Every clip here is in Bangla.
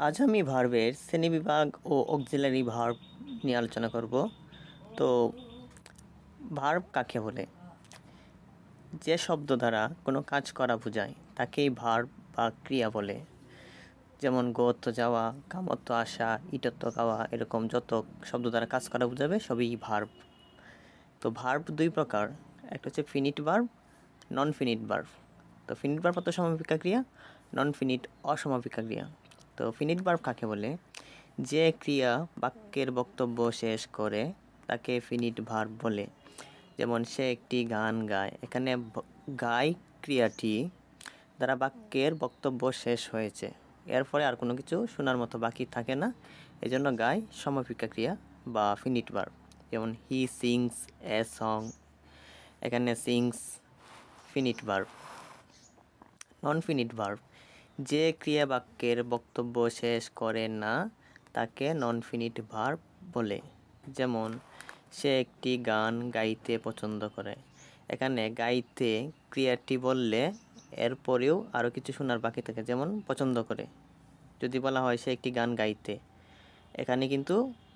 আজ আমি ভার্বের শ্রেণীবিভাগ ও অক্সিলারি ভার্ব নিয়ে আলোচনা করব। তো ভার্ব কাকে বলে? যে শব্দ দ্বারা কোনো কাজ করা বোঝায় তাকেই ভার্ব বা ক্রিয়া বলে। যেমন গোত্ব যাওয়া, কামত্ব আসা, ইটত্ব খাওয়া, এরকম যত শব্দ দ্বারা কাজ করা বোঝাবে সবই ভার্ব। তো ভার্ব দুই প্রকার, একটা হচ্ছে ফিনিট ভার্ব, নন ফিনিট ভার্ব। তো ফিনিট ভার্ব অর্থ সমাপিকা ক্রিয়া, নন ফিনিট অসমাপিকা ক্রিয়া। তো ফিনিট ভার্ব কাকে বলে? যে ক্রিয়া বাক্যের বক্তব্য শেষ করে তাকে ফিনিট ভার্ব বলে। যেমন সে একটি গান গায়, এখানে গায় ক্রিয়াটি দ্বারা বাক্যের বক্তব্য শেষ হয়েছে, এরপরে আর কোনো কিছু শোনার মতো বাকি থাকে না, এজন্য গায় সমাপিকা ক্রিয়া বা ফিনিট ভার্ব। যেমন হি সিংস এ সং, এখানে সিংস ফিনিট ভার্ব। নন ফিনিট ভার্ব, যে ক্রিয়া বাক্যের বক্তব্য শেষ করে না তাকে নন ফিনিট ভার্ব বলে। যেমন সে একটি গান গাইতে পছন্দ করে, এখানে গাইতে ক্রিয়াটি বললে এরপরেও আরও কিছু শোনার বাকি থাকে, যেমন পছন্দ করে। যদি বলা হয় সে একটি গান গাইতে, এখানে কিন্তু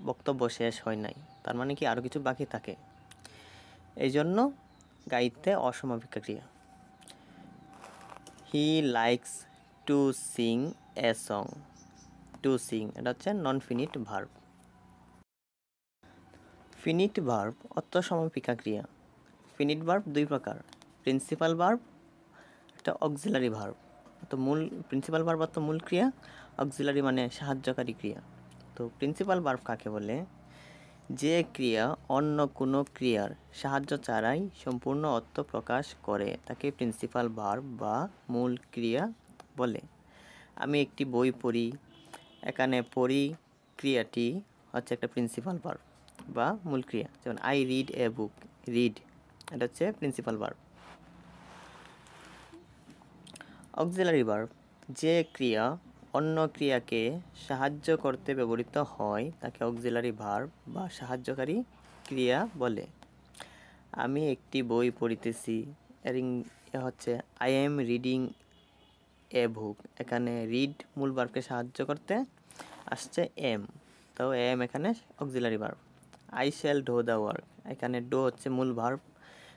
বক্তব্য শেষ হয় নাই, তার মানে কি আরও কিছু বাকি থাকে, এই জন্য গাইতে অসমাপিকা ক্রিয়া। He likes to sing a song, to sing এটা হচ্ছে নন ফিনিট ভার্ব। ফিনিট ভার্ব অর্থ সমাপিকা ক্রিয়া। ফিনিট ভার্ব দুই প্রকার, প্রিন্সিপাল ভার্ব, একটা অক্সিলারি ভার্ব। তো মূল প্রিন্সিপাল ভার্ব অর্থ মূল ক্রিয়া, অক্সিলারি মানে সাহায্যকারী ক্রিয়া। তো প্রিন্সিপাল ভার্ব কাকে বলে? যে ক্রিয়া অন্য কোনো ক্রিয়ার সাহায্য ছাড়াই সম্পূর্ণ অর্থ প্রকাশ করে তাকে প্রিন্সিপাল ভার্ব বা মূল ক্রিয়া বলে। আমি একটি বই পড়ি, এখানে পড়ি ক্রিয়াটি হচ্ছে একটা প্রিন্সিপাল ভার্ব বা মূল ক্রিয়া। যেমন I read a book, read এটা হচ্ছে প্রিন্সিপাল ভার্ব। অক্সিলারি ভার্ব, যে ক্রিয়া অন্য ক্রিয়াকে সাহায্য করতে ব্যবহৃত হয় তাকে অক্সিলারি ভার্ব বা সাহায্যকারী ক্রিয়া বলে। আমি একটি বই পড়িতেছি, হচ্ছে আই এম রিডিং এ বুক, এখানে রিড মূল ভার্বকে সাহায্য করতে আসছে এম, তো এম এখানে auxiliary verb. I shall do the work, এখানে ডো হচ্ছে মূল ভার্ব,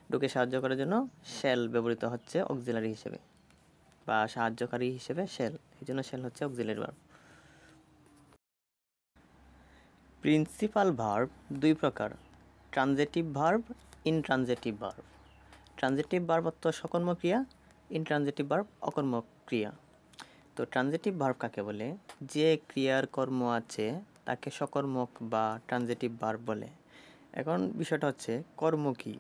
ডোকে সাহায্য করার জন্য শ্যাল ব্যবহৃত হচ্ছে অক্সিলারি হিসেবে বা সাহায্যকারী হিসেবে শ্যাল, এই জন্য শ্যাল হচ্ছে অক্সিলারি ভার্ব। প্রিন্সিপাল ভার্ব দুই প্রকার, transitive verb, intransitive verb. Transitive verb অর্থ সকর্ম ক্রিয়া, ইনট্রানজিটিভ ভার্ব অকর্ম ক্রিয়া। তো ট্রানজিটিভ ভার্ব কাকে বলে? যে ক্রিয়ার কর্ম আছে তাকে সকর্মক বা ট্রানজিটিভ ভার্ব বলে। এখন বিষয়টা হচ্ছে কর্ম কি,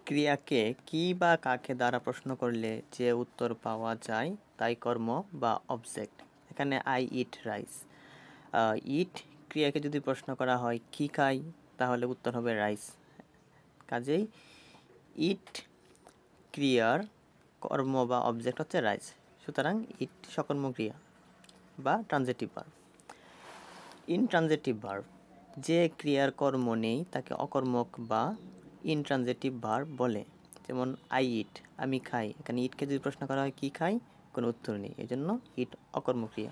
ক্রিয়াকে কি বা কাকে দ্বারা প্রশ্ন করলে যে উত্তর পাওয়া যায় তাই কর্ম বা অবজেক্ট। এখানে আই ইট রাইস, ইট ক্রিয়াকে যদি প্রশ্ন করা হয় কি খাই, তাহলে উত্তর হবে রাইস। কাজেই ইট ক্রিয়ার কর্ম বা অবজেক্ট হচ্ছে রাইস, সুতরাং ইট সকর্ম ক্রিয়া বা ট্রানজিটিভ ভার্ব। ইনট্রানজিটিভ ভার্ব, যে ক্রিয়ার কর্ম নেই তাকে অকর্মক বা ইনট্রানজিটিভ ভার্ব বলে। যেমন আই ইট, আমি খাই, এখানে ইটকে যদি প্রশ্ন করা হয় কি খাই, কোনো উত্তর নেই, এজন্য ইট অকর্ম ক্রিয়া।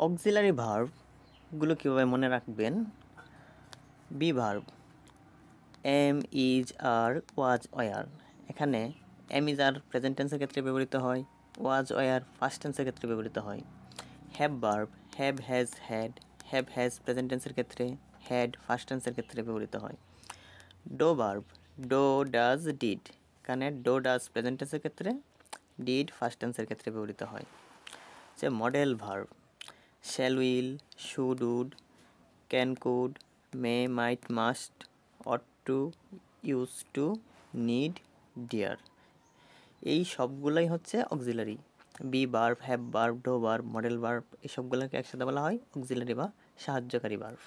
অক্সিলারি ভার্বগুলো কীভাবে মনে রাখবেন? Be verb, am, is, are, was, were, এখানে এম ইজ আর প্রেজেন্ট টেন্সের ক্ষেত্রে ব্যবহৃত হয়, ওয়াজ ওয়ার ফার্স্ট টেন্সের ক্ষেত্রে ব্যবহৃত হয়। Have verb, have has had, have has present টেন্সের ক্ষেত্রে, হ্যাড ফার্স্ট টেন্সের ক্ষেত্রে ব্যবহৃত হয়। Do verb, do does did, এখানে ডো ডাজ প্রেজেন্ট টেন্সের ক্ষেত্রে, ডিড ফার্স্ট টেন্সের ক্ষেত্রে ব্যবহৃত হয়। যে modal verb, shall will, should would, can could, may might must, ought to, use to, need, dare, এই সবগুলাই হচ্ছে auxiliary. Be verb, have verb, do verb, modal verb, এই সবগুলোকে একসাথে বলা হয় অক্সিলারি বা সাহায্যকারী ভার্ব।